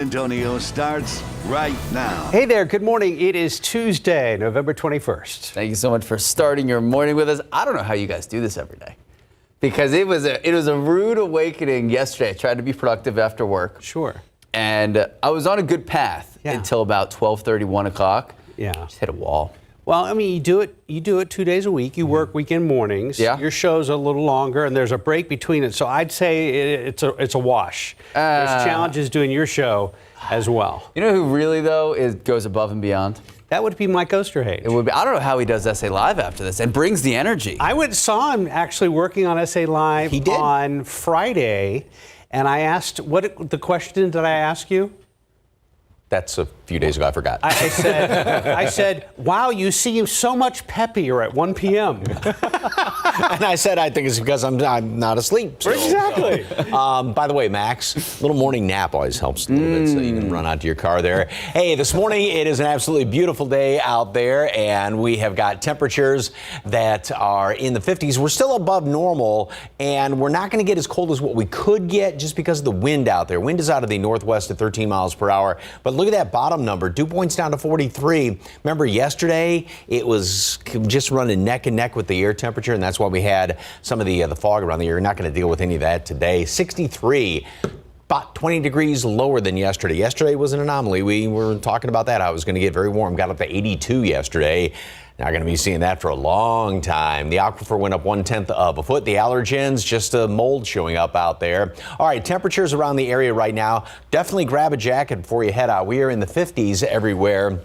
Antonio starts right now. Hey there, good morning. It is Tuesday, November 21st. Thank you so much for starting your morning with us. I don't know how you guys do this every day, because it was a rude awakening yesterday. I tried to be productive after work. Sure. And I was on a good path until about 12:30, 1 o'clock. Yeah. Just hit a wall. Well, I mean, you do it 2 days a week. You work weekend mornings. Yeah. Your show's a little longer, and there's a break between it. So I'd say it's a wash. There's challenges doing your show as well. You know who really, though, goes above and beyond? That would be Mike Osterhage. It would be. I don't know how he does SA Live after this and brings the energy. I went and saw him actually working on SA Live on Friday, and I asked, the question did I ask you? That's a few days ago. I forgot. I said, wow, you seem so much peppier at 1 p.m. And I said, I think it's because I'm not asleep. So. Exactly. By the way, Max, a little morning nap always helps a little bit so you can run out to your car there. Hey, this morning it is an absolutely beautiful day out there, and we have got temperatures that are in the 50s. We're still above normal, and we're not going to get as cold as what we could get just because of the wind out there. Wind is out of the northwest at 13 miles per hour. But look at that bottom number, dew points down to 43. Remember yesterday, it was just running neck and neck with the air temperature, and that's why we had some of the fog around the air. We're not going to deal with any of that today. 63. About 20 degrees lower than yesterday. Yesterday was an anomaly. We were talking about that. I was going to get very warm. Got up to 82 yesterday. Not going to be seeing that for a long time. The aquifer went up 1/10 of a foot. The allergens, just a mold showing up out there. All right, temperatures around the area right now. Definitely grab a jacket before you head out. We are in the 50s everywhere.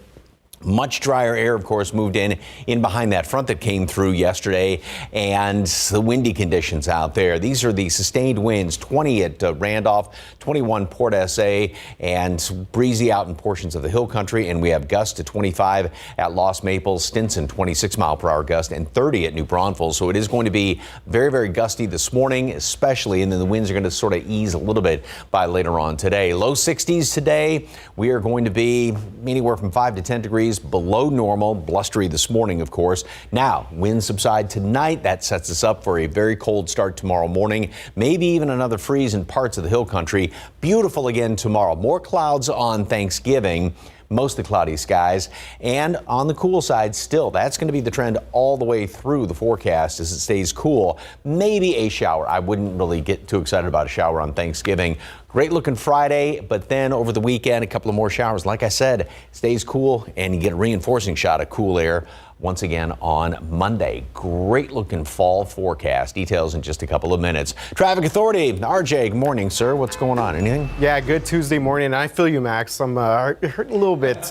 Much drier air, of course, moved in behind that front that came through yesterday, and the windy conditions out there. These are the sustained winds, 20 at Randolph, 21 Port SA, and breezy out in portions of the hill country. And we have gusts to 25 at Lost Maples, Stinson, 26-mile-per-hour gust, and 30 at New Braunfels. So it is going to be very, very gusty this morning, especially, and then the winds are going to sort of ease a little bit by later on today. Low 60s today. We are going to be anywhere from 5 to 10 degrees below normal, blustery this morning, of course. Now, winds subside tonight. That sets us up for a very cold start tomorrow morning, maybe even another freeze in parts of the hill country. Beautiful again tomorrow. More clouds on Thanksgiving. Mostly cloudy skies, and on the cool side still. That's going to be the trend all the way through the forecast as it stays cool. Maybe a shower. I wouldn't really get too excited about a shower on Thanksgiving. Great looking Friday, but then over the weekend, a couple of more showers. Like I said, stays cool, and you get a reinforcing shot of cool air once again on Monday. Great looking fall forecast. Details in just a couple of minutes. Traffic Authority, RJ, good morning, sir. What's going on? Anything? Yeah, good Tuesday morning. I feel you, Max. I'm hurting a little bit.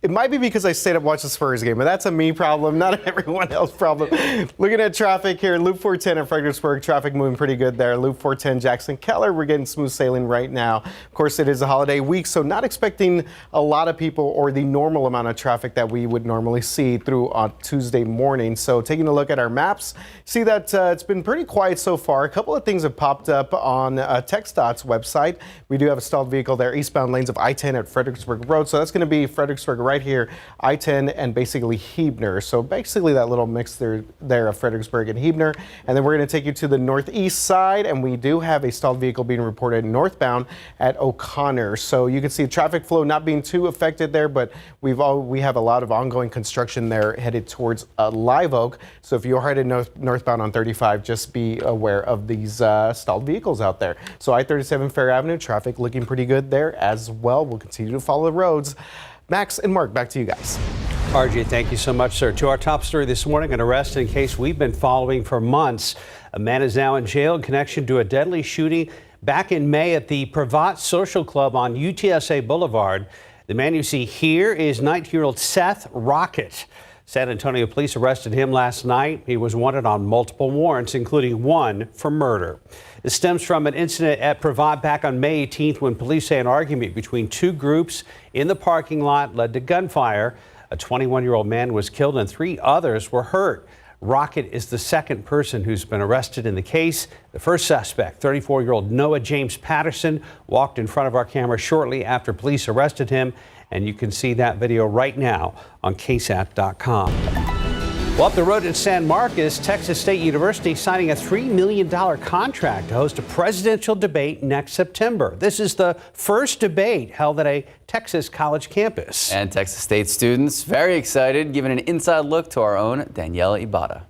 It might be because I stayed up watching the Spurs game, but that's a me problem, not an everyone else problem. Looking at traffic here, Loop 410 in Fredericksburg, traffic moving pretty good there. Loop 410 Jackson Keller, we're getting smooth sailing right now. Of course, it is a holiday week, so not expecting a lot of people or the normal amount of traffic that we would normally see through on Tuesday morning. So taking a look at our maps, see that it's been pretty quiet so far. A couple of things have popped up on TxDOT's website. We do have a stalled vehicle there, eastbound lanes of I-10 at Fredericksburg Road. So that's going to be Fredericksburg right here, I-10 and basically Huebner. So basically that little mix there of Fredericksburg and Huebner. And then we're going to take you to the northeast side, and we do have a stalled vehicle being reported northbound at O'Connor. So you can see traffic flow not being too affected there, but we have a lot of ongoing construction there headed towards Live Oak. So if you're headed northbound on 35, just be aware of these stalled vehicles out there. So I-37 Fair Avenue, traffic looking pretty good there as well. We'll continue to follow the roads. Max and Mark, back to you guys. RJ, thank you so much, sir. To our top story this morning, an arrest in a case we've been following for months. A man is now in jail in connection to a deadly shooting back in May at the Pravat Social Club on UTSA Boulevard. The man you see here is 19-year-old Seth Rocket. San Antonio police arrested him last night. He was wanted on multiple warrants, including one for murder. This stems from an incident at Pravat back on May 18th when police say an argument between two groups in the parking lot led to gunfire. A 21-year-old man was killed and 3 others were hurt. Rocket is the second person who's been arrested in the case. The first suspect, 34-year-old Noah James Patterson, walked in front of our camera shortly after police arrested him. And you can see that video right now on KSAT.com. Well, up the road in San Marcos, Texas State University signing a $3 million contract to host a presidential debate next September. This is the first debate held at a Texas college campus. And Texas State students very excited, giving an inside look to our own Daniela Ibarra.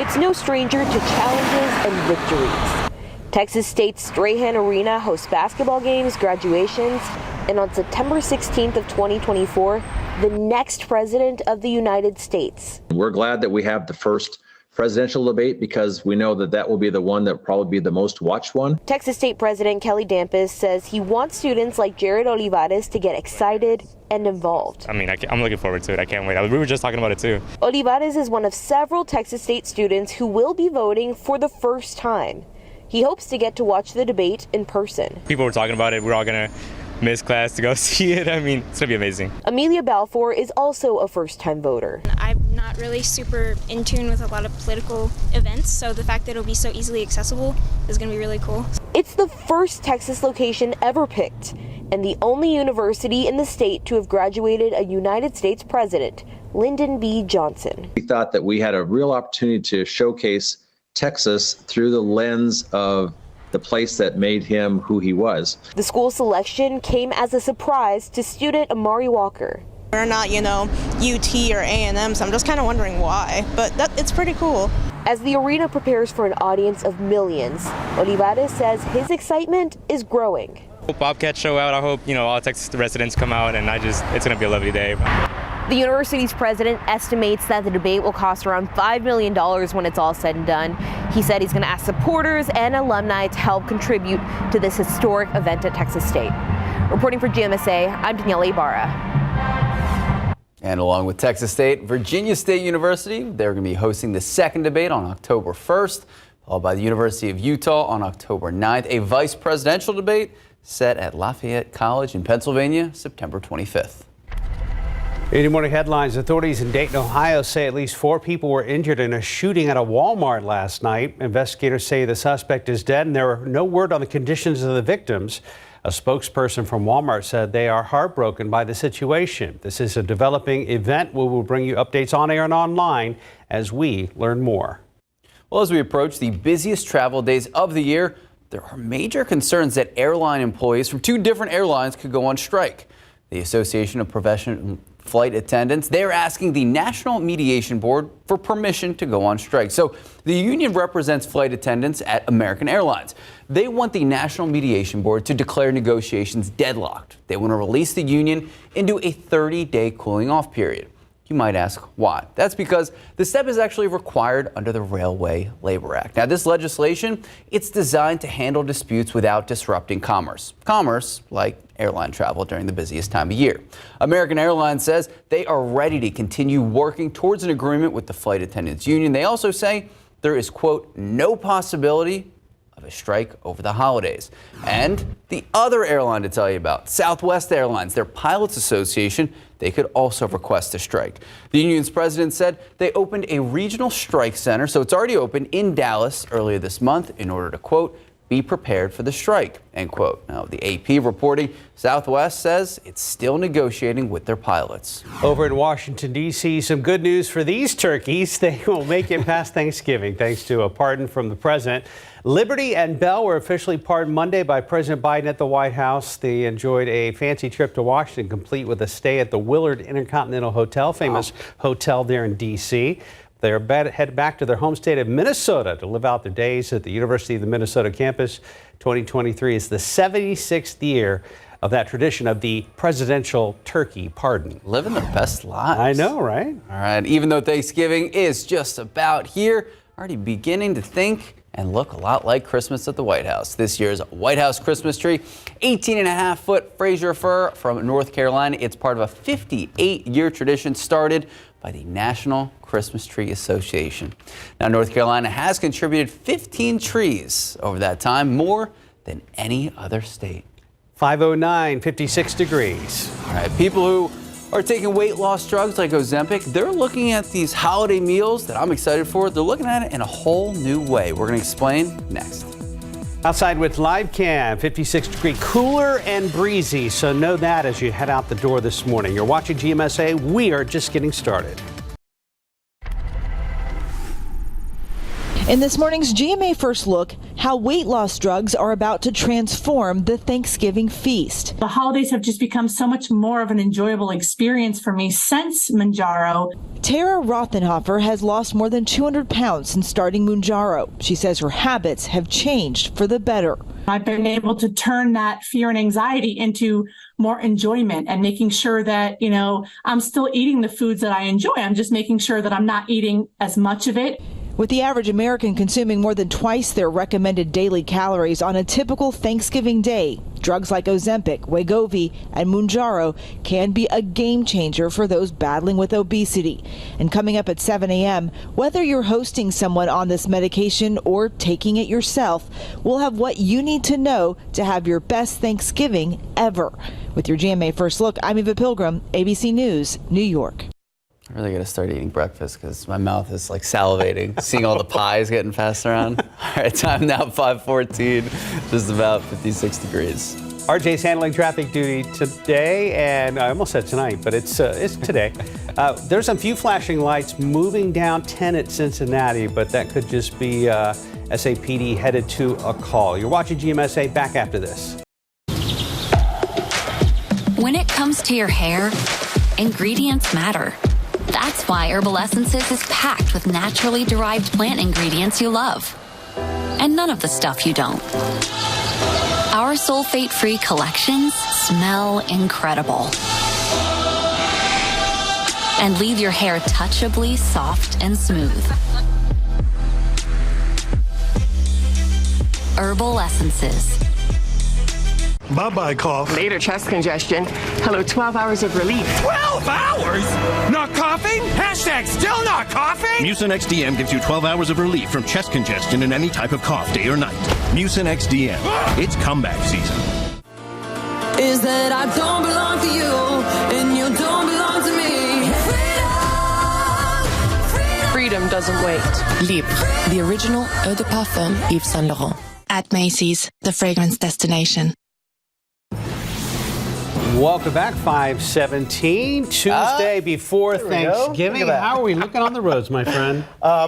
It's no stranger to challenges and victories. Texas State's Strahan Arena hosts basketball games, graduations, and on September 16th of 2024, the next president of the United States. We're glad that we have the first presidential debate because we know that that will be the one that will probably be the most watched one. Texas State President Kelly Dampis says he wants students like Jared Olivares to get excited and involved. I mean, I'm looking forward to it. I can't wait. We were just talking about it too. Olivares is one of several Texas State students who will be voting for the first time. He hopes to get to watch the debate in person. People were talking about it. We're all going to miss class to go see it. I mean, it's going to be amazing. Amelia Balfour is also a first-time voter. I'm not really super in tune with a lot of political events, so the fact that it'll be so easily accessible is going to be really cool. It's the first Texas location ever picked, and the only university in the state to have graduated a United States president, Lyndon B. Johnson. We thought that we had a real opportunity to showcase Texas through the lens of the place that made him who he was. The school selection came as a surprise to student Amari Walker. We're not, UT or A&M, so I'm just kind of wondering why, but it's pretty cool. As the arena prepares for an audience of millions, Olivares says his excitement is growing. Hope Bobcats show out. I hope, all Texas residents come out, and it's going to be a lovely day. The university's president estimates that the debate will cost around $5 million when it's all said and done. He said he's going to ask supporters and alumni to help contribute to this historic event at Texas State. Reporting for GMSA, I'm Daniela Ibarra. And along with Texas State, Virginia State University, they're going to be hosting the second debate on October 1st, followed by the University of Utah on October 9th. A vice presidential debate set at Lafayette College in Pennsylvania, September 25th. 80 morning headlines. Authorities in Dayton, Ohio say at least 4 people were injured in a shooting at a Walmart last night. Investigators say the suspect is dead and there are no word on the conditions of the victims. A spokesperson from Walmart said they are heartbroken by the situation. This is a developing event. We will bring you updates on air and online as we learn more. Well, as we approach the busiest travel days of the year, there are major concerns that airline employees from 2 different airlines could go on strike. The Association of Professional Flight Attendants, they're asking the National Mediation Board for permission to go on strike. So the union represents flight attendants at American Airlines. They want the National Mediation Board to declare negotiations deadlocked. They want to release the union into a 30-day cooling off period. You might ask why. That's because the step is actually required under the Railway Labor Act. Now, this legislation, it's designed to handle disputes without disrupting commerce. Commerce, like airline travel during the busiest time of year. American Airlines says they are ready to continue working towards an agreement with the flight attendants union. They also say there is, quote, no possibility of a strike over the holidays. And the other airline to tell you about, Southwest Airlines, their pilots association, they could also request a strike. The union's president said they opened a regional strike center, so it's already open in Dallas earlier this month in order to, quote, be prepared for the strike, end quote. Now, the AP reporting Southwest says it's still negotiating with their pilots. Over in Washington, D.C., some good news for these turkeys. They will make it past Thanksgiving thanks to a pardon from the president. Liberty and Bell were officially pardoned Monday by President Biden at the White House. They enjoyed a fancy trip to Washington, complete with a stay at the Willard Intercontinental Hotel, famous hotel there in D.C. They're headed back to their home state of Minnesota to live out their days at the University of the Minnesota campus. 2023 is the 76th year of that tradition of the presidential turkey pardon. Living their best lives. I know, right? All right. Even though Thanksgiving is just about here, already beginning to think and look a lot like Christmas at the White House. This year's White House Christmas tree, 18.5-foot Fraser fir from North Carolina. It's part of a 58-year tradition started by the National Christmas Tree Association. Now, North Carolina has contributed 15 trees over that time, more than any other state. 509, 56 degrees. All right, people who are taking weight loss drugs like Ozempic, they're looking at these holiday meals that I'm excited for. They're looking at it in a whole new way. We're going to explain next. Outside with live cam, 56 degree, cooler and breezy. So know that as you head out the door this morning. You're watching GMSA. We are just getting started. In this morning's GMA First Look, how weight loss drugs are about to transform the Thanksgiving feast. The holidays have just become so much more of an enjoyable experience for me since Mounjaro. Tara Rothenhofer has lost more than 200 pounds since starting Mounjaro. She says her habits have changed for the better. I've been able to turn that fear and anxiety into more enjoyment and making sure that, I'm still eating the foods that I enjoy. I'm just making sure that I'm not eating as much of it. With the average American consuming more than twice their recommended daily calories on a typical Thanksgiving day, drugs like Ozempic, Wegovy, and Mounjaro can be a game changer for those battling with obesity. And coming up at 7 a.m., whether you're hosting someone on this medication or taking it yourself, we'll have what you need to know to have your best Thanksgiving ever. With your GMA First Look, I'm Eva Pilgrim, ABC News, New York. I really got to start eating breakfast because my mouth is like salivating, seeing all the pies getting passed around. All right, time now 5:14, just about 56 degrees. RJ's handling traffic duty today, and I almost said tonight, but it's today. There's a few flashing lights moving down 10 at Cincinnati, but that could just be SAPD headed to a call. You're watching GMSA, back after this. When it comes to your hair, ingredients matter. That's why Herbal Essences is packed with naturally derived plant ingredients you love. And none of the stuff you don't. Our sulfate-free collections smell incredible. And leave your hair touchably soft and smooth. Herbal Essences. Bye-bye cough. Later chest congestion. Hello, 12 hours of relief. 12 hours? Not coughing? Hashtag still not coughing? Mucin XDM gives you 12 hours of relief from chest congestion and any type of cough, day or night. Mucin XDM. It's comeback season. Is that I don't belong to you, and you don't belong to me. Freedom doesn't wait. Libre, the original eau de parfum Yves Saint Laurent. At Macy's, the fragrance destination. Welcome back, 5:17, Tuesday before Thanksgiving. How are we looking on the roads, my friend?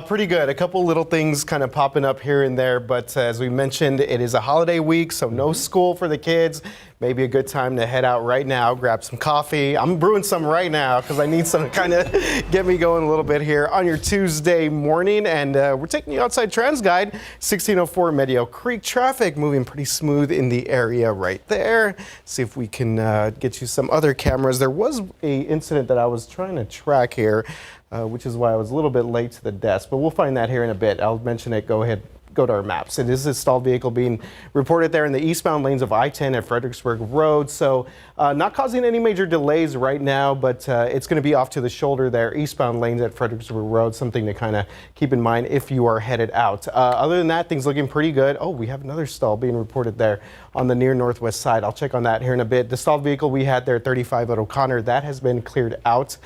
Pretty good. A couple little things kind of popping up here and there, but as we mentioned, it is a holiday week, so no school for the kids. Maybe a good time to head out right now, grab some coffee. I'm brewing some right now because I need some to kind of get me going a little bit here on your Tuesday morning. And we're taking you outside TransGuide, 1604 Meadow Creek. Traffic moving pretty smooth in the area right there. See if we can get you some other cameras. There was a incident that I was trying to track here, which is why I was a little bit late to the desk. But we'll find that here in a bit. I'll mention it. Go ahead. Go to our maps. It is a stalled vehicle being reported there in the eastbound lanes of I-10 at Fredericksburg Road. So not causing any major delays right now, but it's going to be off to the shoulder there, eastbound lanes at Fredericksburg Road, something to kind of keep in mind if you are headed out. Other than that, things looking pretty good. Oh, we have another stall being reported there on the near northwest side. I'll check on that here in a bit. The stalled vehicle we had there, 35 at O'Connor, that has been cleared out.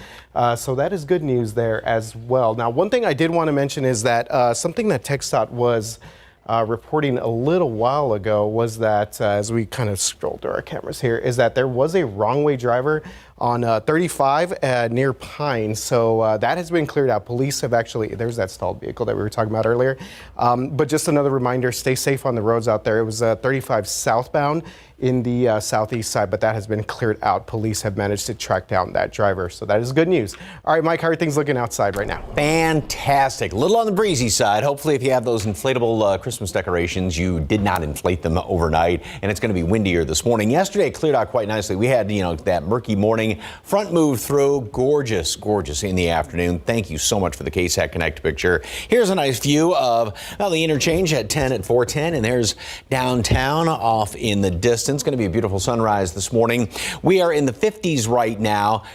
So that is good news there as well. Now, one thing I did want to mention is that something that TxDOT was reporting a little while ago was that, as we kind of scroll through our cameras here, is that there was a wrong-way driver on 35 near Pine. So that has been cleared out. Police have actually, there's that stalled vehicle that we were talking about earlier. But just another reminder, stay safe on the roads out there. It was 35 southbound in the southeast side, but that has been cleared out. Police have managed to track down that driver. So that is good news. All right, Mike, how are things looking outside right now? Fantastic. A little on the breezy side. Hopefully, if you have those inflatable Christmas decorations, you did not inflate them overnight, and it's going to be windier this morning. Yesterday, it cleared out quite nicely. We had, that murky morning. Front moved through. Gorgeous, gorgeous in the afternoon. Thank you so much for the KSAT Connect picture. Here's a nice view of the interchange at 10 at 410, and there's downtown off in the distance. It's going to be a beautiful sunrise this morning. We are in the 50s right now.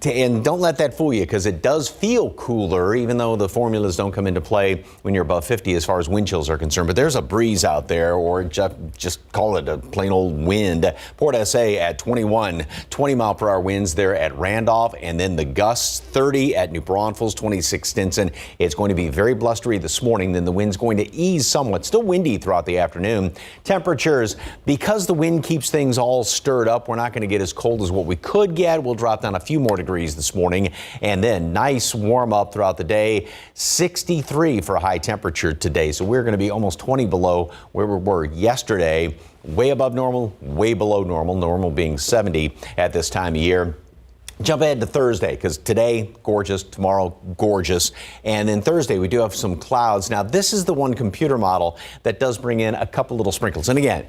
And don't let that fool you, because it does feel cooler, even though the formulas don't come into play when you're above 50 as far as wind chills are concerned. But there's a breeze out there, or just call it a plain old wind. Port SA at 21, 20-mile-per-hour winds there at Randolph, and then the gusts 30 at New Braunfels, 26 Stinson. It's going to be very blustery this morning. Then the wind's going to ease somewhat. Still windy throughout the afternoon. Temperatures, because the wind keeps things all stirred up, we're not going to get as cold as what we could get. We'll drop down a few more degrees this morning, and then nice warm up throughout the day. 63 for a high temperature today. So we're going to be almost 20 below where we were yesterday. Way above normal, way below normal, normal being 70 at this time of year. Jump ahead to Thursday, because today, gorgeous, tomorrow, gorgeous. And then Thursday, we do have some clouds. Now, this is the one computer model that does bring in a couple little sprinkles. And again,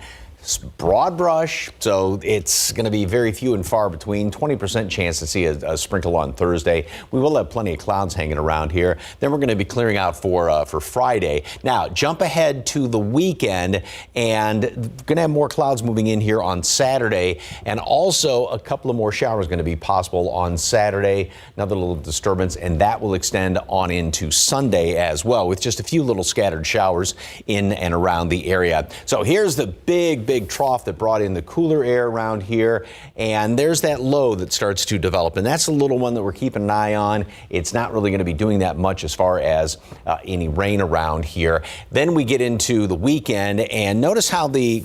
broad brush, so it's going to be very few and far between. 20% chance to see a sprinkle on Thursday. We will have plenty of clouds hanging around here. Then we're going to be clearing out for Friday. Now, jump ahead to the weekend, and going to have more clouds moving in here on Saturday, and also a couple of more showers going to be possible on Saturday. Another little disturbance, and that will extend on into Sunday as well, with just a few little scattered showers in and around the area. So here's the big trough that brought in the cooler air around here, and there's that low that starts to develop, and that's the little one that we're keeping an eye on. It's not really going to be doing that much as far as any rain around here. Then we get into the weekend, and notice how the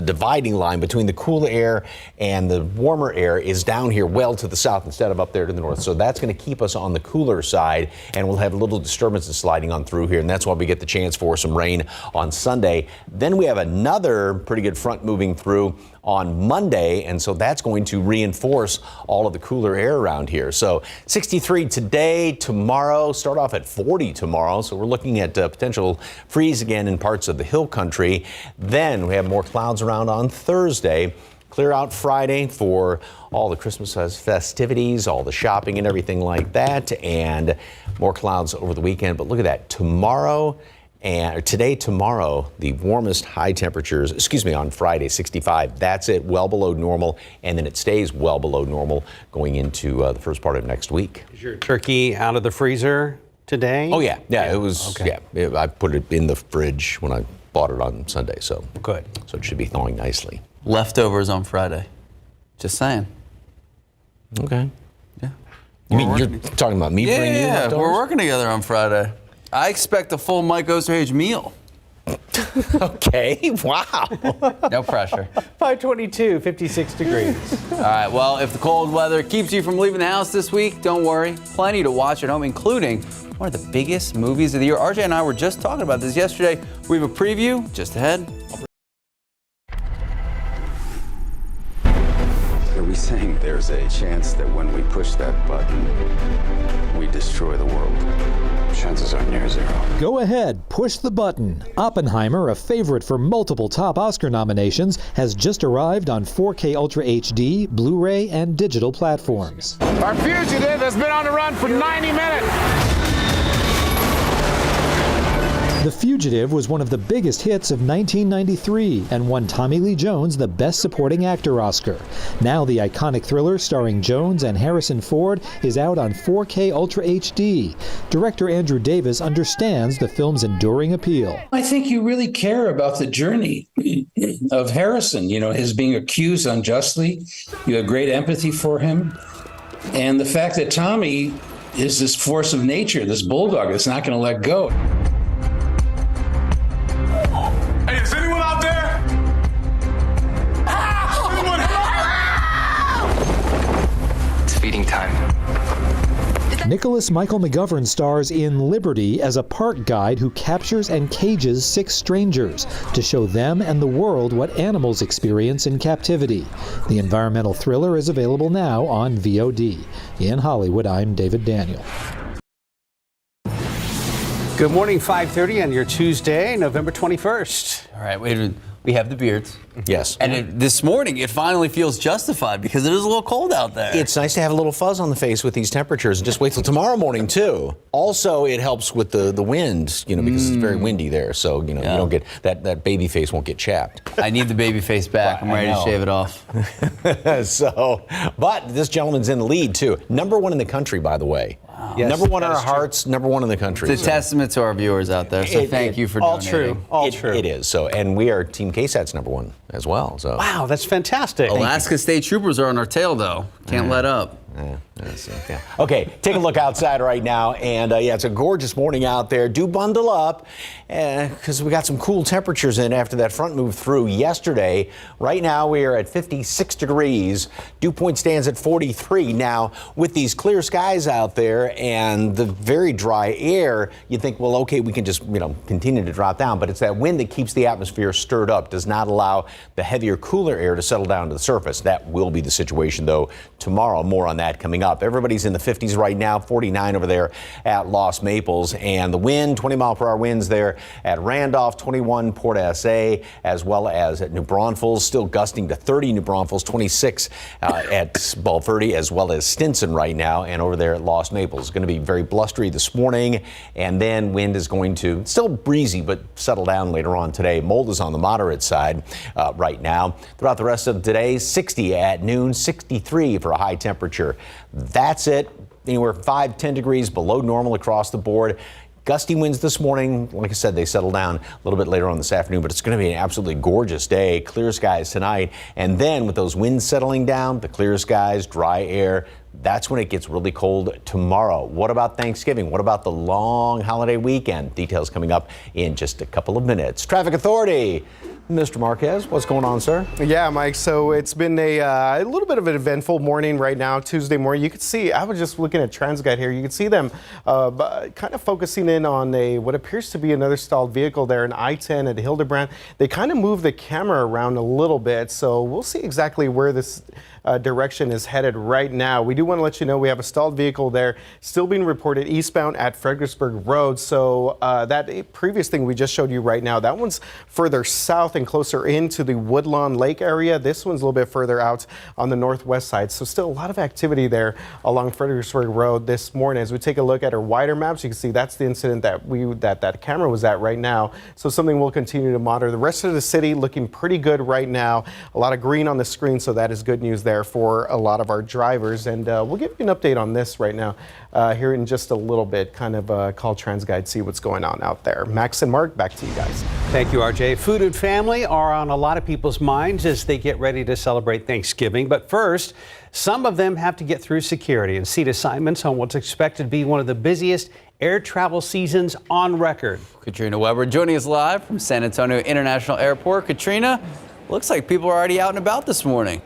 dividing line between the cool air and the warmer air is down here well to the south instead of up there to the north. So that's going to keep us on the cooler side, and we'll have little disturbances sliding on through here, and that's why we get the chance for some rain on Sunday. Then we have another pretty good front moving through on Monday, and so that's going to reinforce all of the cooler air around here. So 63 today, tomorrow, start off at 40 tomorrow, so we're looking at potential freeze again in parts of the hill country. Then we have more clouds around on Thursday. Clear out Friday for all the Christmas festivities, all the shopping and everything like that, and more clouds over the weekend. But look at that, tomorrow, the warmest high temperatures, on Friday, 65. That's it, well below normal, and then it stays well below normal going into the first part of next week. Is your turkey out of the freezer today? Oh, yeah, it was, okay. I put it in the fridge when I bought it on Sunday, so. Good. So it should be thawing nicely. Leftovers on Friday. Just saying. Okay. Yeah. You mean you're talking about me bringing you leftovers? Yeah, we're working together on Friday. I expect a full Mike Osterhage meal. Okay, wow. No pressure. 522, 56 degrees. All right, well, if the cold weather keeps you from leaving the house this week, don't worry. Plenty to watch at home, including one of the biggest movies of the year. RJ and I were just talking about this yesterday. We have a preview just ahead. Are we saying there's a chance that when we push that button, we destroy the world? Chances are near zero. Go ahead, push the button. Oppenheimer, a favorite for multiple top Oscar nominations, has just arrived on 4K Ultra HD, Blu-ray, and digital platforms. Our fugitive has been on the run for 90 minutes. The Fugitive was one of the biggest hits of 1993 and won Tommy Lee Jones the Best Supporting Actor Oscar. Now the iconic thriller starring Jones and Harrison Ford is out on 4K Ultra HD. Director Andrew Davis understands the film's enduring appeal. I think you really care about the journey of Harrison, his being accused unjustly. You have great empathy for him. And the fact that Tommy is this force of nature, this bulldog that's not going to let go. Hey, is anyone out there? It's feeding time. Nicholas Michael McGovern stars in Liberty as a park guide who captures and cages 6 strangers to show them and the world what animals experience in captivity. The environmental thriller is available now on VOD. In Hollywood, I'm David Daniel. Good morning, 5:30 on your Tuesday, November 21st. All right, we have the beards. Yes. And this morning, it finally feels justified because it is a little cold out there. It's nice to have a little fuzz on the face with these temperatures. Just wait till tomorrow morning, too. Also, it helps with the wind, because it's very windy there. So, you don't get that baby face won't get chapped. I need the baby face back. I'm ready to shave it off. But this gentleman's in the lead, too. Number 1 in the country, by the way. Wow. Yes, number 1 in our hearts, number 1 in the country. It's a testament to our viewers out there. So thank you for donating. All true. It is. So, and we are Team KSAT's number 1 as well. So. Wow, that's fantastic. Alaska State Troopers are on our tail, though. Can't let up. Yeah. Okay, take a look outside right now, and yeah, it's a gorgeous morning out there. Do bundle up, because we got some cool temperatures in after that front moved through yesterday. Right now we are at 56 degrees. Dew point stands at 43. Now, with these clear skies out there and the very dry air, you think, well, okay, we can just continue to drop down, but it's that wind that keeps the atmosphere stirred up, does not allow the heavier, cooler air to settle down to the surface. That will be the situation, though, tomorrow. More on that coming up. Everybody's in the 50s right now, 49 over there at Los Maples, and the wind, 20-mile-per-hour winds there at Randolph, 21 Port SA, as well as at New Braunfels, still gusting to 30 New Braunfels, 26 at Bulverde, as well as Stinson right now, and over there at Los Maples. It's going to be very blustery this morning, and then wind is going to still breezy, but settle down later on today. Mold is on the moderate side right now. Throughout the rest of today, 60 at noon, 63 for a high temperature. That's it. Anywhere 5-10 degrees below normal across the board. Gusty winds this morning. Like I said, they settle down a little bit later on this afternoon, but it's going to be an absolutely gorgeous day. Clear skies tonight. And then with those winds settling down, the clear skies, dry air, that's when it gets really cold tomorrow. What about Thanksgiving? What about the long holiday weekend? Details coming up in just a couple of minutes. Traffic Authority. Mr. Marquez, what's going on, sir? Yeah, Mike, so it's been a little bit of an eventful morning right now, Tuesday morning. You could see, I was just looking at TransGuide here, you could see them kind of focusing in on what appears to be another stalled vehicle there in I-10 at Hildebrand. They kind of moved the camera around a little bit, so we'll see exactly where this direction is headed right now. We do want to let you know we have a stalled vehicle there still being reported eastbound at Fredericksburg Road. So that previous thing we just showed you right now, that one's further south and closer into the Woodlawn Lake area. This one's a little bit further out on the northwest side. So still a lot of activity there along Fredericksburg Road this morning. As we take a look at our wider maps, you can see that's the incident that camera was at right now. So something we'll continue to monitor. The rest of the city looking pretty good right now. A lot of green on the screen, so that is good news there for a lot of our drivers, and we'll give you an update on this right now here in just a little bit. Kind of call TransGuide, see what's going on out there. Max and Mark, back to you guys. Thank you, RJ. Food and family are on a lot of people's minds as they get ready to celebrate Thanksgiving. But first, some of them have to get through security and seat assignments on what's expected to be one of the busiest air travel seasons on record. Katrina Weber joining us live from San Antonio International Airport. Katrina, looks like people are already out and about this morning.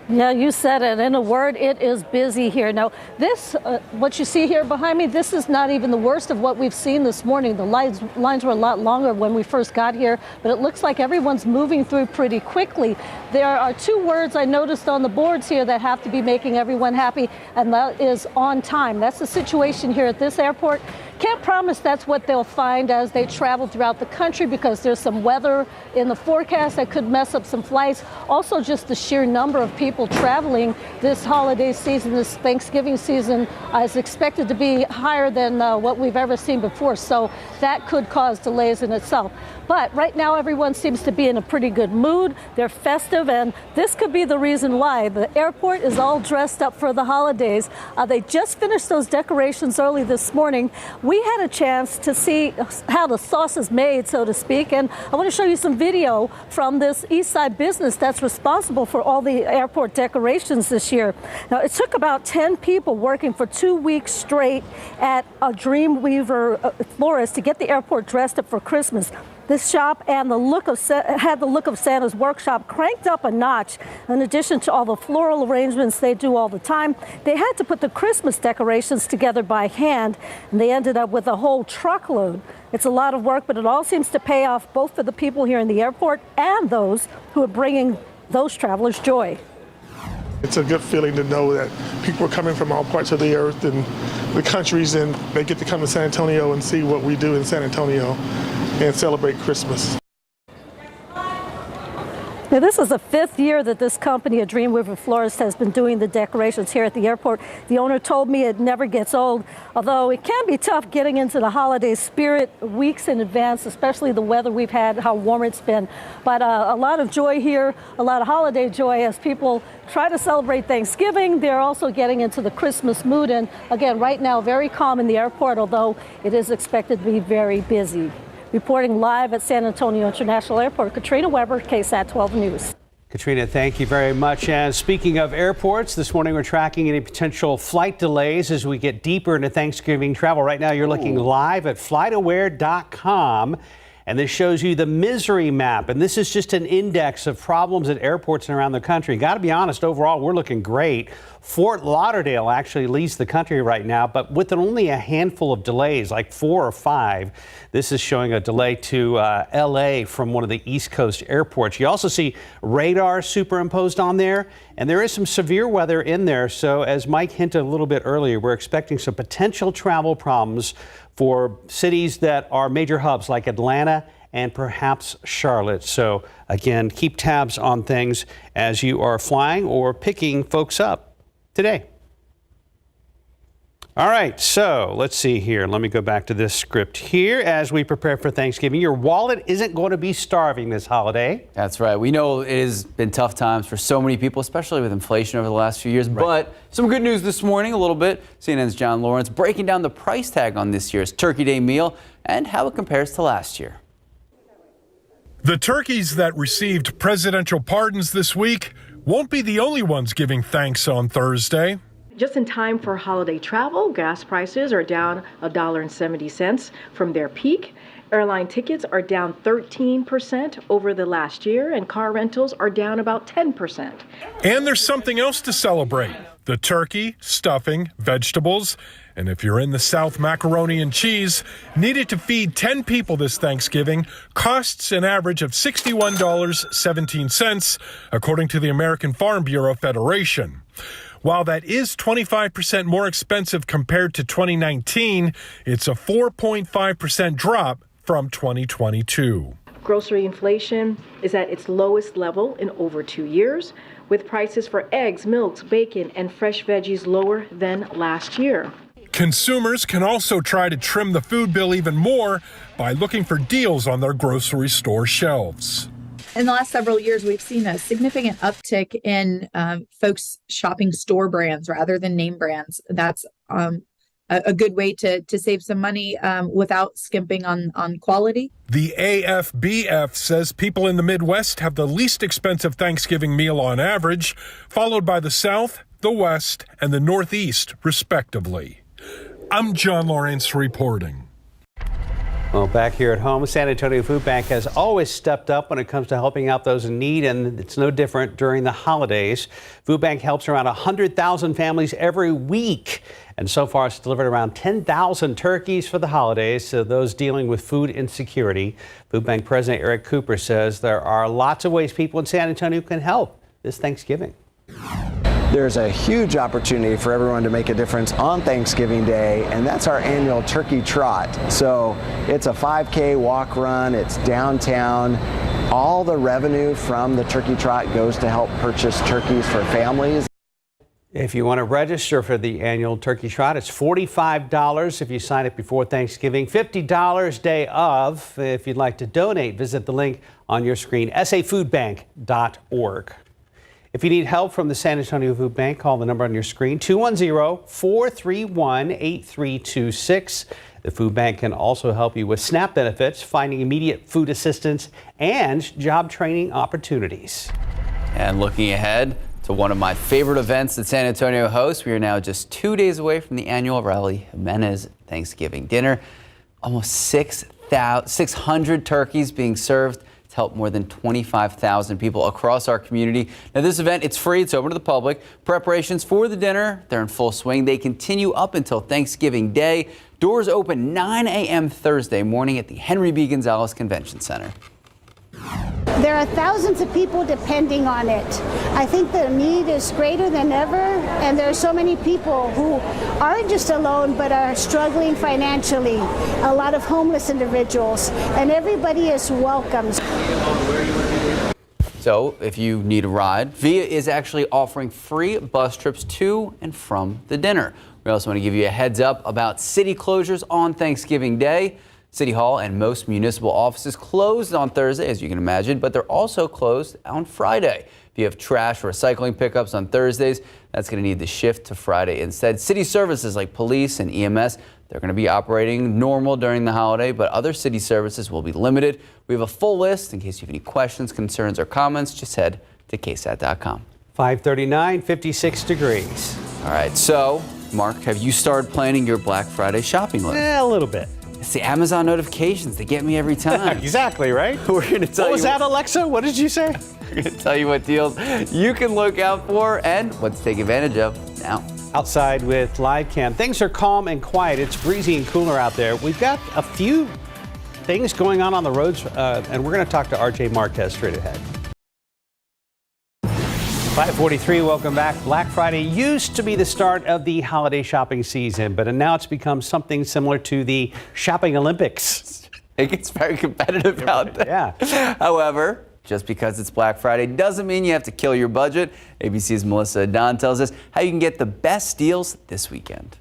Yeah, you said it. In a word, it is busy here. Now, this, what you see here behind me, this is not even the worst of what we've seen this morning. The lines were a lot longer when we first got here, but it looks like everyone's moving through pretty quickly. There are two words I noticed on the boards here that have to be making everyone happy, and that is on time. That's the situation here at this airport. Can't promise that's what they'll find as they travel throughout the country, because there's some weather in the forecast that could mess up some flights. Also, just the sheer number of people traveling this holiday season, this Thanksgiving season, is expected to be higher than what we've ever seen before. So that could cause delays in itself. But right now, everyone seems to be in a pretty good mood. They're festive, and this could be the reason why. The airport is all dressed up for the holidays. They just finished those decorations early this morning. We had a chance to see how the sauce is made, so to speak, and I want to show you some video from this East Side business that's responsible for all the airport decorations this year. Now, it took about 10 people working for 2 weeks straight at a Dreamweaver florist to get the airport dressed up for Christmas. This shop and had the look of Santa's workshop cranked up a notch. In addition to all the floral arrangements they do all the time, they had to put the Christmas decorations together by hand, and they ended up with a whole truckload. It's a lot of work, but it all seems to pay off both for the people here in the airport and those who are bringing those travelers joy. It's a good feeling to know that people are coming from all parts of the earth and the countries, and they get to come to San Antonio and see what we do in San Antonio and celebrate Christmas. Now, this is the 5th year that this company, a Dreamweaver Florist, has been doing the decorations here at the airport. The owner told me it never gets old, although it can be tough getting into the holiday spirit weeks in advance, especially the weather we've had, how warm it's been. But a lot of joy here, a lot of holiday joy as people try to celebrate Thanksgiving. They're also getting into the Christmas mood. And again, right now, very calm in the airport, although it is expected to be very busy. Reporting live at San Antonio International Airport, Katrina Weber, KSAT 12 News. Katrina, thank you very much. And speaking of airports, this morning we're tracking any potential flight delays as we get deeper into Thanksgiving travel. Right now you're looking live at flightaware.com. And this shows you the misery map. And this is just an index of problems at airports and around the country. Got to be honest, overall, we're looking great. Fort Lauderdale actually leads the country right now, but with only a handful of delays, like 4 or 5. This is showing a delay to LA from one of the East Coast airports. You also see radar superimposed on there, and there is some severe weather in there. So as Mike hinted a little bit earlier, we're expecting some potential travel problems for cities that are major hubs like Atlanta and perhaps Charlotte. So again, keep tabs on things as you are flying or picking folks up today. All right, so let's see here. Let me go back to this script here as we prepare for Thanksgiving. Your wallet isn't going to be starving this holiday. That's right. We know it has been tough times for so many people, especially with inflation over the last few years. Right. But some good news this morning, a little bit. CNN's John Lawrence breaking down the price tag on this year's Turkey Day meal and how it compares to last year. The turkeys that received presidential pardons this week won't be the only ones giving thanks on Thursday. Just in time for holiday travel, gas prices are down $1.70 from their peak. Airline tickets are down 13% over the last year, and car rentals are down about 10%. And there's something else to celebrate. The turkey, stuffing, vegetables, and if you're in the South, macaroni and cheese, needed to feed 10 people this Thanksgiving, costs an average of $61.17, according to the American Farm Bureau Federation. While that is 25% more expensive compared to 2019, it's a 4.5% drop from 2022. Grocery inflation is at its lowest level in over 2 years, with prices for eggs, milks, bacon, and fresh veggies lower than last year. Consumers can also try to trim the food bill even more by looking for deals on their grocery store shelves. In the last several years, we've seen a significant uptick in folks shopping store brands rather than name brands. That's a good way to save some money without skimping on quality. The AFBF says people in the Midwest have the least expensive Thanksgiving meal on average, followed by the South, the West, and the Northeast, respectively. I'm John Lawrence reporting. Well, back here at home, San Antonio Food Bank has always stepped up when it comes to helping out those in need, and it's no different during the holidays. Food Bank helps around 100,000 families every week, and so far it's delivered around 10,000 turkeys for the holidays to those dealing with food insecurity. Food Bank President Eric Cooper says there are lots of ways people in San Antonio can help this Thanksgiving. There's a huge opportunity for everyone to make a difference on Thanksgiving Day, and that's our annual Turkey Trot. So it's a 5K walk run, it's downtown. All the revenue from the Turkey Trot goes to help purchase turkeys for families. If you want to register for the annual Turkey Trot, it's $45 if you sign up before Thanksgiving, $50 day of. If you'd like to donate, visit the link on your screen, safoodbank.org. If you need help from the San Antonio Food Bank, call the number on your screen, 210-431-8326. The Food Bank can also help you with SNAP benefits, finding immediate food assistance, and job training opportunities. And looking ahead to one of my favorite events that San Antonio hosts, we are now just 2 days away from the annual Raul Jimenez Thanksgiving dinner. Almost 600 turkeys being served to help more than 25,000 people across our community. Now, this event, it's free. It's open to the public. Preparations for the dinner, they're in full swing. They continue up until Thanksgiving Day. Doors open 9 a.m. Thursday morning at the Henry B. Gonzalez Convention Center. There are thousands of people depending on it. I think the need is greater than ever, and there are so many people who aren't just alone but are struggling financially, a lot of homeless individuals, and everybody is welcome. So if you need a ride, VIA is actually offering free bus trips to and from the dinner. We also want to give you a heads up about city closures on Thanksgiving Day. City Hall and most municipal offices closed on Thursday, as you can imagine, but they're also closed on Friday. If you have trash or recycling pickups on Thursdays, that's going to need to shift to Friday instead. City services like police and EMS, they're going to be operating normal during the holiday, but other city services will be limited. We have a full list. In case you have any questions, concerns, or comments, just head to KSAT.com. 539, 56 degrees. All right, so, Mark, have you started planning your Black Friday shopping list? Yeah, a little bit. It's the Amazon notifications that get me every time. Exactly, right? We're going to tell you. What was that, Alexa? What did you say? We're going to tell you what deals you can look out for and what to take advantage of now. Outside with live cam. Things are calm and quiet. It's breezy and cooler out there. We've got a few things going on the roads, and we're going to talk to RJ Marquez straight ahead. 543, welcome back. Black Friday used to be the start of the holiday shopping season, but now it's become something similar to the shopping Olympics. It gets very competitive out there. Yeah. However, just because it's Black Friday doesn't mean you have to kill your budget. ABC's Melissa Don tells us how you can get the best deals this weekend.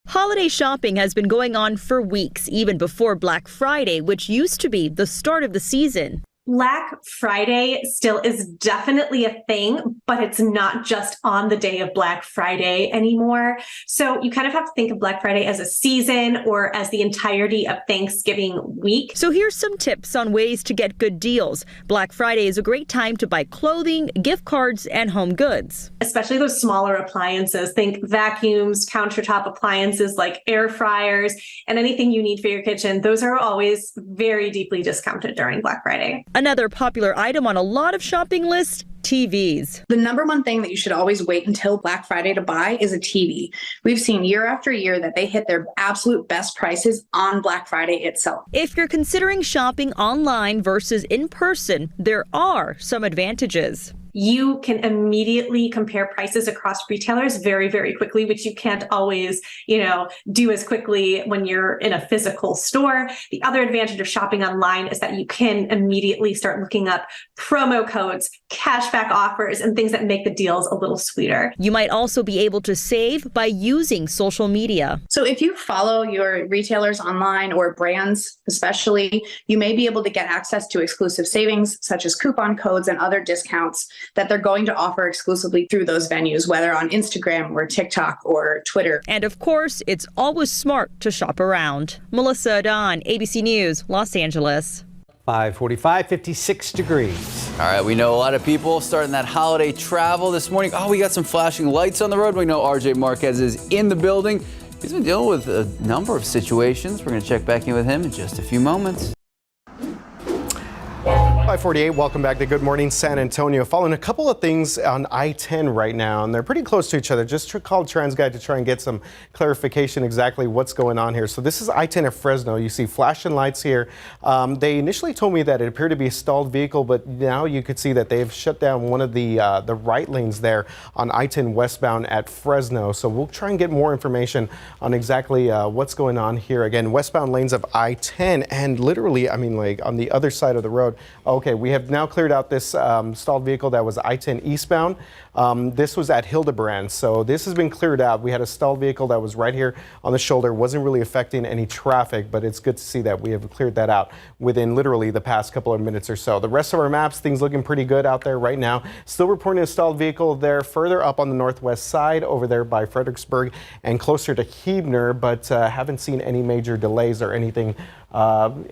Holiday shopping has been going on for weeks, even before Black Friday, which used to be the start of the season. Black Friday still is definitely a thing, but it's not just on the day of Black Friday anymore. So you kind of have to think of Black Friday as a season or as the entirety of Thanksgiving week. So here's some tips on ways to get good deals. Black Friday is a great time to buy clothing, gift cards, and home goods. Especially those smaller appliances. Think vacuums, countertop appliances like air fryers, and anything you need for your kitchen. Those are always very deeply discounted during Black Friday. Another popular item on a lot of shopping lists, TVs. The number one thing that you should always wait until Black Friday to buy is a TV. We've seen year after year that they hit their absolute best prices on Black Friday itself. If you're considering shopping online versus in person, there are some advantages. You can immediately compare prices across retailers very, very quickly, which you can't always, do as quickly when you're in a physical store. The other advantage of shopping online is that you can immediately start looking up promo codes, cashback offers, and things that make the deals a little sweeter. You might also be able to save by using social media. So if you follow your retailers online or brands especially, you may be able to get access to exclusive savings such as coupon codes and other discounts that they're going to offer exclusively through those venues, whether on Instagram or TikTok or Twitter. And of course, it's always smart to shop around. Melissa Don, ABC News, Los Angeles. 545, 56 degrees. All right, we know a lot of people starting that holiday travel this morning. Oh, we got some flashing lights on the road. We know RJ Marquez is in the building. He's been dealing with a number of situations. We're going to check back in with him in just a few moments. 548, welcome back to Good Morning San Antonio. Following a couple of things on I-10 right now, and they're pretty close to each other. Just called TransGuide to try and get some clarification exactly what's going on here. So this is I-10 at Fresno. You see flashing lights here. They initially told me that it appeared to be a stalled vehicle, but now you could see that they've shut down one of the right lanes there on I-10 westbound at Fresno. So we'll try and get more information on exactly what's going on here. Again, westbound lanes of I-10, and literally, like on the other side of the road. Okay, we have now cleared out this stalled vehicle that was I-10 eastbound. This was at Hildebrand, so this has been cleared out. We had a stalled vehicle that was right here on the shoulder, wasn't really affecting any traffic, but it's good to see that we have cleared that out within literally the past couple of minutes or so. The rest of our maps, things looking pretty good out there right now. Still reporting a stalled vehicle there further up on the northwest side over there by Fredericksburg and closer to Huebner, but haven't seen any major delays or anything,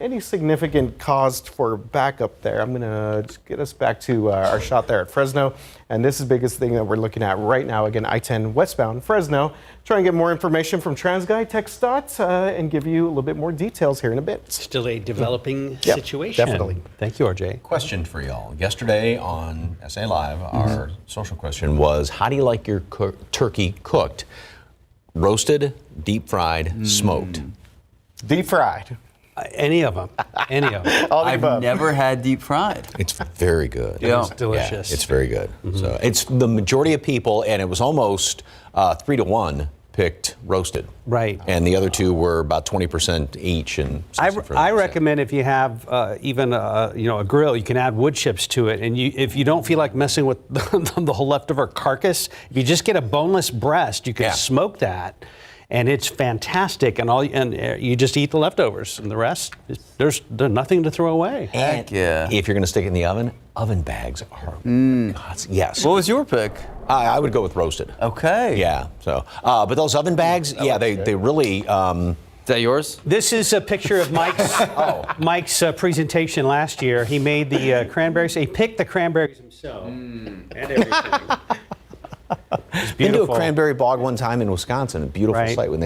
any significant cause for backup there. I'm going to just get us back to our shot there at Fresno. And this is the biggest thing that we're looking at right now. Again, I-10 westbound Fresno. Try and get more information from TransGuide, TxDOT, and give you a little bit more details here in a bit. Still a developing situation. Definitely. Thank you, RJ. Question for y'all. Yesterday on SA Live, our social question was, how do you like your turkey cooked? Roasted, deep fried, smoked? Deep fried. Any of them. Any of them. I've never had deep fried. It's very good. Yeah. It's delicious. Yeah, it's very good. So it's the majority of people, and it was almost 3-1 picked roasted. Right. And the other two were about 20% each. And I recommend if you have even a grill, you can add wood chips to it. And if you don't feel like messing with the whole leftover carcass, if you just get a boneless breast, you can smoke that. And it's fantastic, and you just eat the leftovers, and the rest, there's nothing to throw away. And if you're going to stick it in the oven bags are, yes. What was your pick? I would go with roasted. Okay. Yeah. So, but those oven bags, they really Is that yours? This is a picture of Mike's presentation last year. He made the cranberries. He picked the cranberries himself and everything. It's Been to beautiful. a cranberry bog one time in Wisconsin. A beautiful Right. site when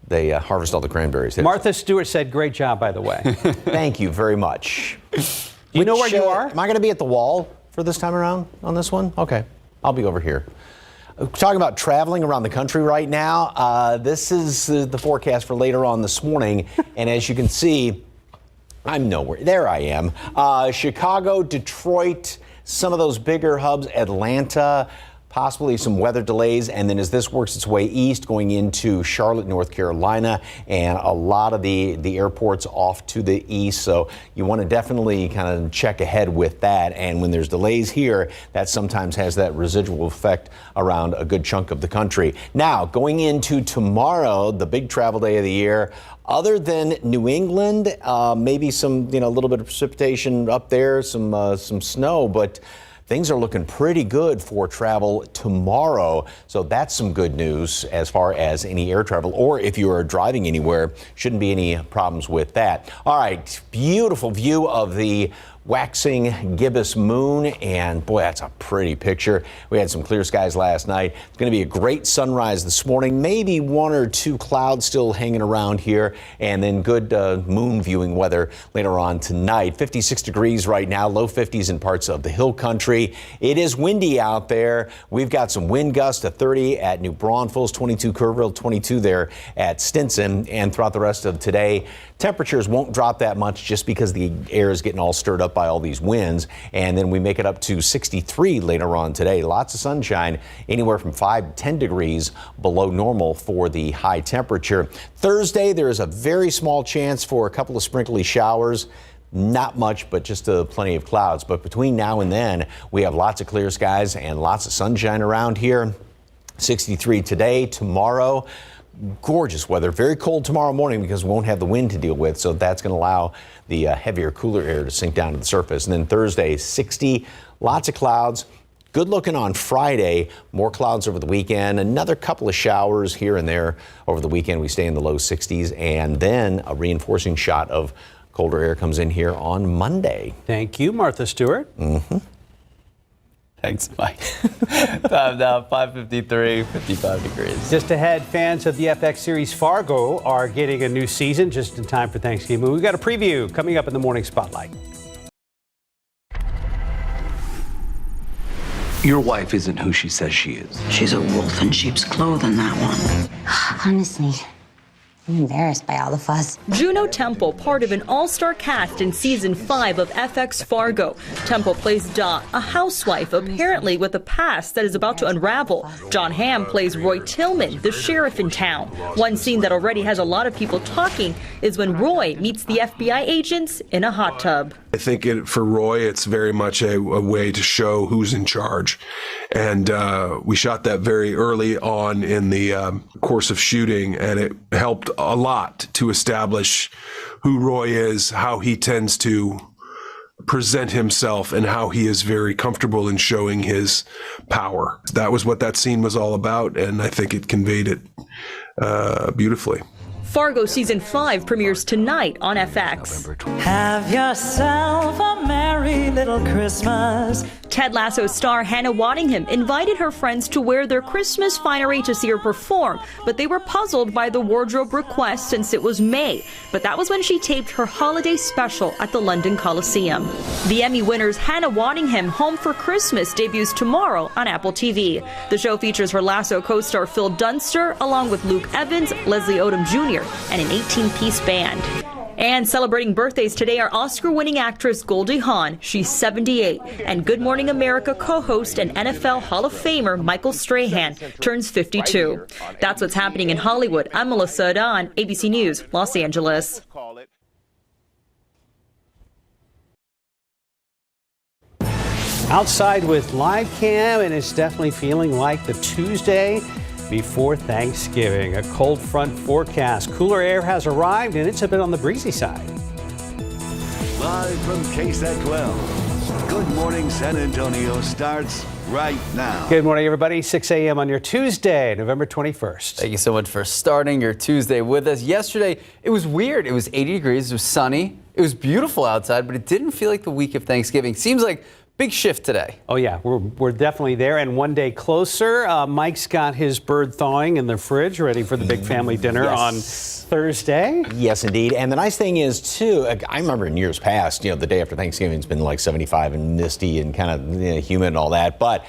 they harvest all the cranberries. Martha Stewart said, "Great job, by the way." Thank you very much. Do you know where you are? Am I going to be at the wall for this time around on this one? Okay, I'll be over here. Talking about traveling around the country right now, this is the forecast for later on this morning. And as you can see, I'm nowhere. There I am. Chicago, Detroit, some of those bigger hubs, Atlanta, possibly some weather delays. And then as this works its way east, going into Charlotte, North Carolina, and a lot of the airports off to the east. So you want to definitely kind of check ahead with that. And when there's delays here, that sometimes has that residual effect around a good chunk of the country. Now, going into tomorrow, the big travel day of the year, other than New England, maybe some, a little bit of precipitation up there, some snow, but things are looking pretty good for travel tomorrow. So that's some good news as far as any air travel, or if you are driving anywhere, shouldn't be any problems with that. All right, beautiful view of the waxing gibbous moon, and boy, that's a pretty picture. We had some clear skies last night. It's going to be a great sunrise this morning, maybe one or two clouds still hanging around here, and then good moon viewing weather later on tonight. 56 degrees right now, low 50s in parts of the hill country. It is windy out there. We've got some wind gusts to 30 at New Braunfels, 22 Kerrville, 22 there at Stinson, and throughout the rest of today, temperatures won't drop that much just because the air is getting all stirred up by all these winds, and then we make it up to 63 later on today. Lots of sunshine, anywhere from 5 to 10 degrees below normal for the high temperature. Thursday, there is a very small chance for a couple of sprinkly showers. Not much, but just plenty of clouds. But between now and then, we have lots of clear skies and lots of sunshine around here. 63 today, tomorrow. Gorgeous weather. Very cold tomorrow morning because we won't have the wind to deal with, so that's going to allow the heavier, cooler air to sink down to the surface. And then Thursday, 60, lots of clouds. Good looking on Friday, more clouds over the weekend, another couple of showers here and there over the weekend. We stay in the low 60s, and then a reinforcing shot of colder air comes in here on Monday. Thank you, Martha Stewart. Thanks, Mike. Time now, 5:53, 55 degrees. Just ahead, fans of the FX series Fargo are getting a new season just in time for Thanksgiving. We've got a preview coming up in the Morning Spotlight. Your wife isn't who she says she is. She's a wolf in sheep's clothing, that one. Honestly, I'm embarrassed by all the fuss. Juno Temple, part of an all-star cast in season 5 of FX Fargo. Temple plays Dot, a housewife apparently with a past that is about to unravel. John Hamm plays Roy Tillman, the sheriff in town. One scene that already has a lot of people talking is when Roy meets the FBI agents in a hot tub. I think for Roy, it's very much a way to show who's in charge. And we shot that very early on in the course of shooting, and it helped a lot to establish who Roy is, how he tends to present himself, and how he is very comfortable in showing his power. That was what that scene was all about, and I think it conveyed it beautifully. Fargo season 5 premieres tonight on FX. Have yourself a merry little Christmas. Ted Lasso star Hannah Waddingham invited her friends to wear their Christmas finery to see her perform, but they were puzzled by the wardrobe request since it was May. But that was when she taped her holiday special at the London Coliseum. The Emmy winner's Hannah Waddingham Home for Christmas debuts tomorrow on Apple TV. The show features her Lasso co-star Phil Dunster, along with Luke Evans, Leslie Odom Jr., and an 18-piece band. And celebrating birthdays today are Oscar-winning actress Goldie Hawn, she's 78, and Good Morning America co-host and NFL Hall of Famer Michael Strahan turns 52. That's what's happening in Hollywood. I'm Melissa Adan, ABC News, Los Angeles. Outside with live cam, and it's definitely feeling like the Tuesday before Thanksgiving. A cold front forecast. Cooler air has arrived, and it's a bit on the breezy side. Live from KSAT 12. Good Morning San Antonio starts right now. Good morning, everybody. 6 a.m. on your Tuesday, November 21st. Thank you so much for starting your Tuesday with us. Yesterday, it was weird. It was 80 degrees. It was sunny. It was beautiful outside, but it didn't feel like the week of Thanksgiving. Seems like big shift today. Oh, yeah, we're definitely there and one day closer. Mike's got his bird thawing in the fridge, ready for the big family dinner on Thursday. Yes, indeed. And the nice thing is, too, I remember in years past, the day after Thanksgiving, it's been like 75 and misty and kind of humid and all that. But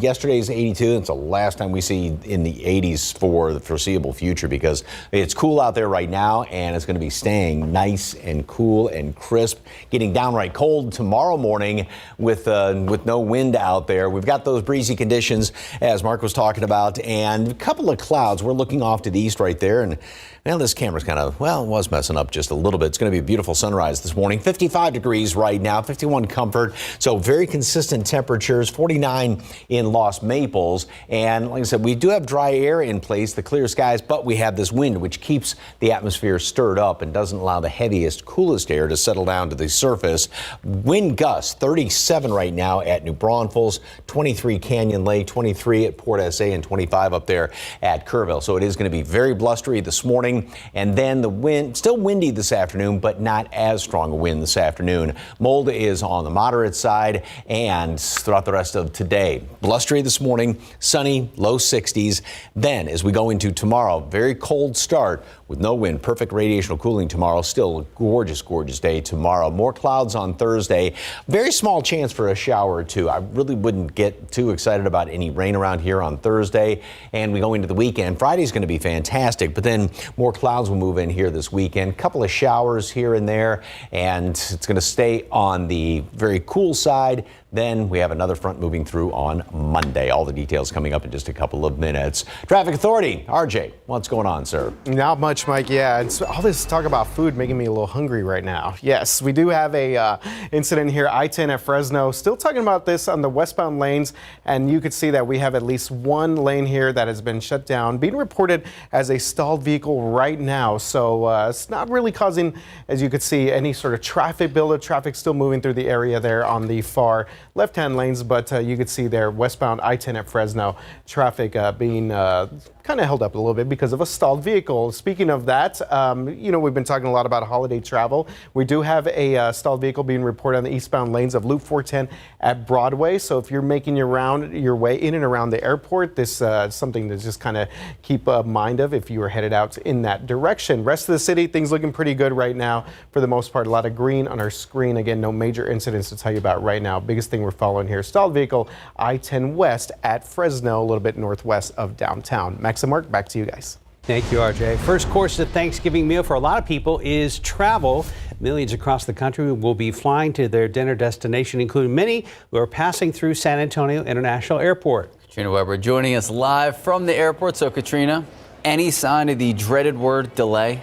yesterday's 82. It's the last time we see in the 80s for the foreseeable future because it's cool out there right now and it's going to be staying nice and cool and crisp, getting downright cold tomorrow morning with no wind out there. We've got those breezy conditions, as Mark was talking about, and a couple of clouds. We're looking off to the east right there, and now this camera's kind of, was messing up just a little bit. It's going to be a beautiful sunrise this morning. 55 degrees right now, 51 comfort, so very consistent temperatures, 49 in Los Maples. And like I said, we do have dry air in place, the clear skies, but we have this wind, which keeps the atmosphere stirred up and doesn't allow the heaviest, coolest air to settle down to the surface. Wind gusts, 37 right now at New Braunfels, 23 Canyon Lake, 23 at Port SA, and 25 up there at Kerrville. So it is going to be very blustery this morning. And then the wind, still windy this afternoon, but not as strong a wind this afternoon. Mold is on the moderate side, and throughout the rest of today, blustery this morning, sunny, low 60s. Then as we go into tomorrow, very cold start with no wind, perfect radiational cooling tomorrow. Still a gorgeous, gorgeous day tomorrow. More clouds on Thursday. Very small chance for a shower or two. I really wouldn't get too excited about any rain around here on Thursday. And we go into the weekend. Friday's going to be fantastic, but then more clouds will move in here this weekend. Couple of showers here and there, and it's going to stay on the very cool side. Then we have another front moving through on Monday. All the details coming up in just a couple of minutes. Traffic Authority, RJ, what's going on, sir? Not much, Mike. Yeah, it's all this talk about food making me a little hungry right now. Yes, we do have a incident here, I-10 at Fresno. Still talking about this on the westbound lanes, and you could see that we have at least one lane here that has been shut down, being reported as a stalled vehicle right now. So it's not really causing, as you could see, any sort of traffic buildup. Traffic still moving through the area there on the far left-hand lanes, but you could see there westbound I-10 at Fresno, traffic being kind of held up a little bit because of a stalled vehicle. Speaking of that, we've been talking a lot about holiday travel. We do have a stalled vehicle being reported on the eastbound lanes of Loop 410 at Broadway. So if you're making your way in and around the airport, this is something to just kind of keep mind of if you are headed out in that direction. Rest of the city, things looking pretty good right now. For the most part, a lot of green on our screen. Again, no major incidents to tell you about right now. Biggest thing we're following here, stalled vehicle I-10 West at Fresno, a little bit northwest of downtown. Max and Mark, back to you guys. Thank you, RJ. First course of the Thanksgiving meal for a lot of people is travel. Millions across the country will be flying to their dinner destination, including many who are passing through San Antonio International Airport. Katrina Weber joining us live from the airport. So, Katrina, any sign of the dreaded word delay?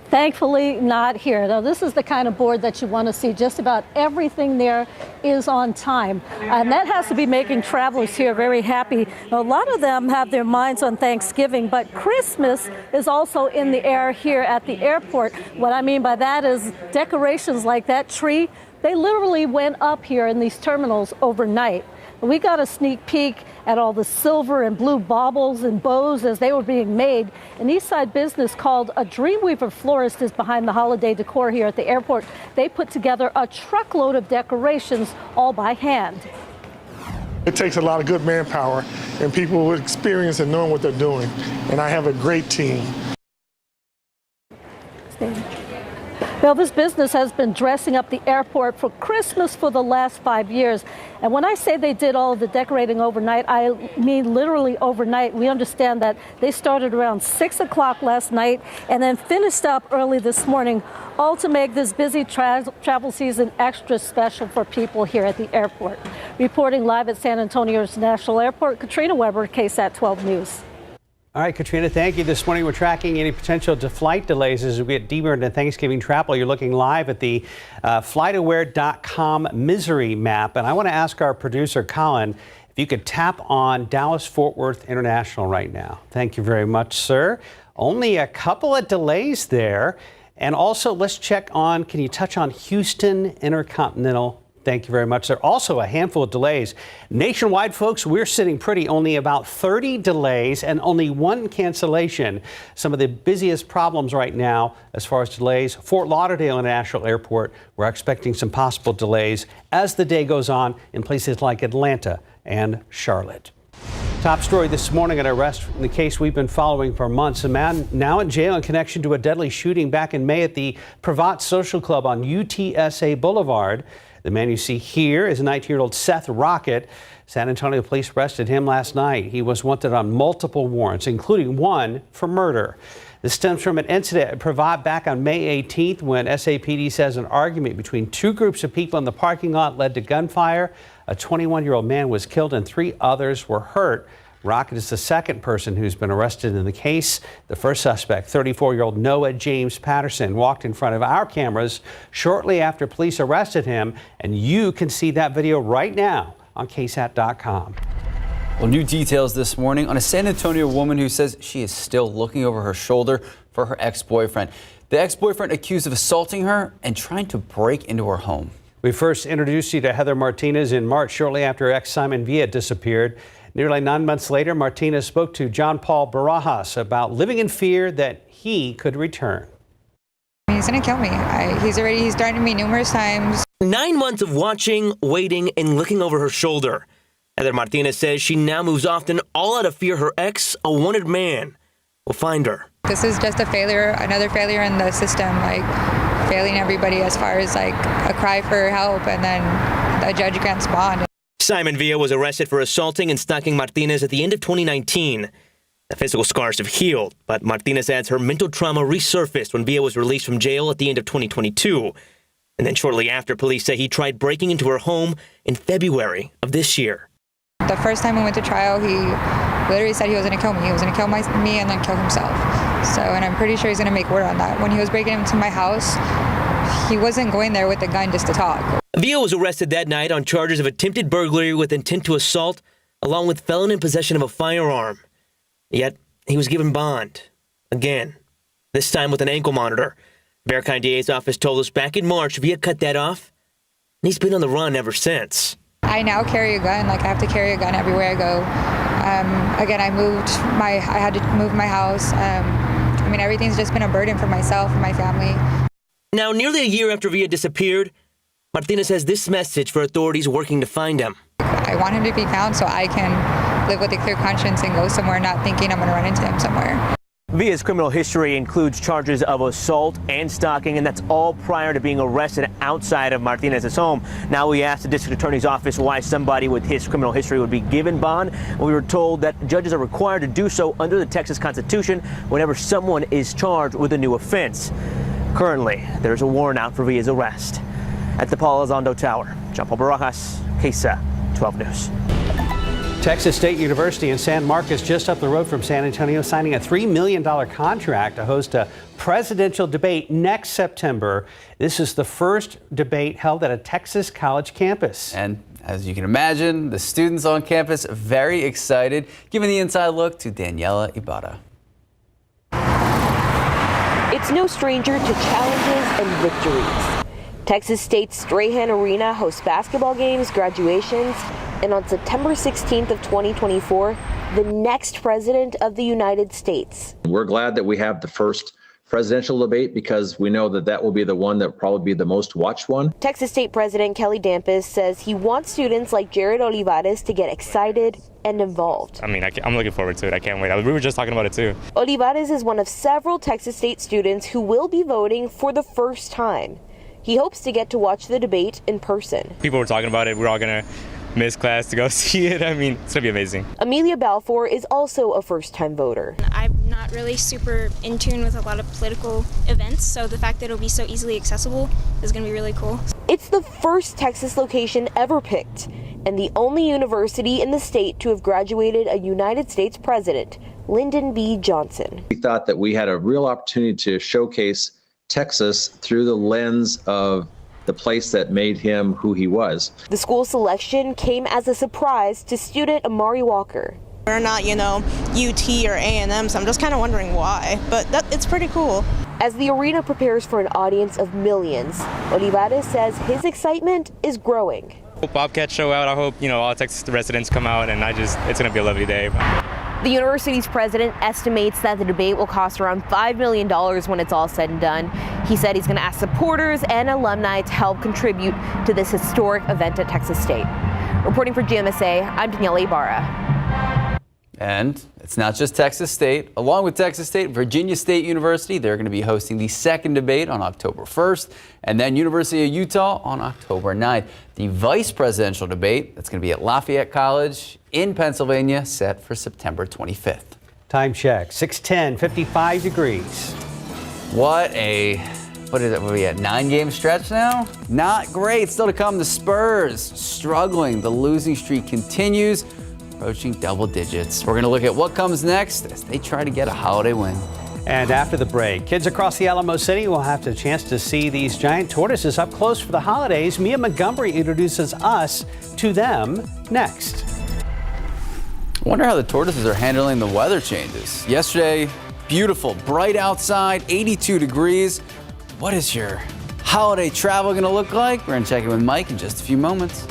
Thankfully, not here. Now, this is the kind of board that you want to see. Just about everything there is on time. And that has to be making travelers here very happy. Now, a lot of them have their minds on Thanksgiving, but Christmas is also in the air here at the airport. What I mean by that is decorations like that tree, they literally went up here in these terminals overnight. We got a sneak peek at all the silver and blue baubles and bows as they were being made. An Eastside business called a Dreamweaver Florist is behind the holiday decor here at the airport. They put together a truckload of decorations all by hand. It takes a lot of good manpower and people with experience and knowing what they're doing. And I have a great team. Well, this business has been dressing up the airport for Christmas for the last 5 years. And when I say they did all of the decorating overnight, I mean literally overnight. We understand that they started around 6 o'clock last night and then finished up early this morning, all to make this busy travel season extra special for people here at the airport. Reporting live at San Antonio International Airport, Katrina Weber, KSAT 12 News. All right, Katrina, thank you. This morning we're tracking any potential flight delays as we get deeper into Thanksgiving travel. You're looking live at the FlightAware.com misery map. And I want to ask our producer, Colin, if you could tap on Dallas-Fort Worth International right now. Thank you very much, sir. Only a couple of delays there. And also, let's check on, can you touch on Houston Intercontinental? Thank you very much. There are also a handful of delays. Nationwide, folks, we're sitting pretty, only about 30 delays and only one cancellation. Some of the busiest problems right now as far as delays, Fort Lauderdale International Airport, we're expecting some possible delays as the day goes on in places like Atlanta and Charlotte. Top story this morning, an arrest in the case we've been following for months. A man now in jail in connection to a deadly shooting back in May at the Pravat Social Club on UTSA Boulevard. The man you see here is 19-year-old Seth Rocket. San Antonio police arrested him last night. He was wanted on multiple warrants, including one for murder. This stems from an incident at Pravat back on May 18th when SAPD says an argument between two groups of people in the parking lot led to gunfire. A 21-year-old man was killed and 3 others were hurt. Rocket is the second person who's been arrested in the case. The first suspect, 34-year-old Noah James Patterson, walked in front of our cameras shortly after police arrested him, and you can see that video right now on KSAT.com. Well, new details this morning on a San Antonio woman who says she is still looking over her shoulder for her ex-boyfriend. The ex-boyfriend accused of assaulting her and trying to break into her home. We first introduced you to Heather Martinez in March, shortly after ex Simon Villa disappeared. Nearly 9 months later, Martinez spoke to John Paul Barajas about living in fear that he could return. He's going to kill me. He's threatened me numerous times. 9 months of watching, waiting, and looking over her shoulder. Heather Martinez says she now moves often, all out of fear her ex, a wanted man, will find her. This is just a failure, another failure in the system, like failing everybody as far as like a cry for help and then a judge against bond. Simon Villa was arrested for assaulting and stalking Martinez at the end of 2019. The physical scars have healed, but Martinez adds her mental trauma resurfaced when Villa was released from jail at the end of 2022. And then shortly after, police say he tried breaking into her home in February of this year. The first time we went to trial, he literally said he was going to kill me. He was going to kill me and then kill himself. So, and I'm pretty sure he's going to make word on that. When he was breaking into my house, he wasn't going there with a gun just to talk. Villa was arrested that night on charges of attempted burglary with intent to assault, along with felon in possession of a firearm. Yet, he was given bond. Again. This time with an ankle monitor. Berkine DA's office told us back in March, Villa cut that off, and he's been on the run ever since. I now carry a gun, like I have to carry a gun everywhere I go. Again, I had to move my house. Everything's just been a burden for myself and my family. Now, nearly a year after Villa disappeared, Martinez has this message for authorities working to find him. I want him to be found so I can live with a clear conscience and go somewhere not thinking I'm going to run into him somewhere. Villa's criminal history includes charges of assault and stalking, and that's all prior to being arrested outside of Martinez's home. Now we asked the district attorney's office why somebody with his criminal history would be given bond. We were told that judges are required to do so under the Texas Constitution whenever someone is charged with a new offense. Currently, there's a warrant out for Villa's arrest. At the Paul Elizondo Tower, John Paul Barajas, KSAT 12 News. Texas State University in San Marcos, just up the road from San Antonio, signing a $3 million contract to host a presidential debate next September. This is the first debate held at a Texas college campus. And as you can imagine, the students on campus very excited. Giving the inside look to Daniela Ibarra. It's no stranger to challenges and victories. Texas State's Strahan Arena hosts basketball games, graduations, and on September 16th of 2024, the next president of the United States. We're glad that we have the first presidential debate because we know that will be the one that will probably be the most watched one. Texas State President Kelly Dampus says he wants students like Jared Olivares to get excited and involved. I'm looking forward to it. I can't wait. We were just talking about it too. Olivares is one of several Texas State students who will be voting for the first time. He hopes to get to watch the debate in person. People were talking about it. We're all going to miss class to go see it. It's going to be amazing. Amelia Balfour is also a first-time voter. I'm not really super in tune with a lot of political events, so the fact that it'll be so easily accessible is going to be really cool. It's the first Texas location ever picked, and the only university in the state to have graduated a United States president, Lyndon B. Johnson. We thought that we had a real opportunity to showcase Texas through the lens of the place that made him who he was. The school selection came as a surprise to student Amari Walker. We're not, UT or A&M, so I'm just kind of wondering why, but it's pretty cool. As the arena prepares for an audience of millions, Olivares says his excitement is growing. Bobcats show out. I hope, all Texas residents come out, and it's going to be a lovely day. The university's president estimates that the debate will cost around $5 million when it's all said and done. He said he's going to ask supporters and alumni to help contribute to this historic event at Texas State. Reporting for GMSA, I'm Danielle Ibarra. And it's not just Texas State. Along with Texas State, Virginia State University, they're going to be hosting the second debate on October 1st, and then University of Utah on October 9th. The vice presidential debate, that's going to be at Lafayette College in Pennsylvania, set for September 25th. Time check, 6:10, 55 degrees. What is it? What are we at? 9-game stretch now? Not great. Still to come, the Spurs struggling. The losing streak continues, approaching double digits. We're going to look at what comes next as they try to get a holiday win. And after the break, kids across the Alamo City will have the chance to see these giant tortoises up close for the holidays. Mia Montgomery introduces us to them next. I wonder how the tortoises are handling the weather changes. Yesterday, beautiful, bright outside, 82 degrees. What is your holiday travel going to look like? We're going to check in with Mike in just a few moments.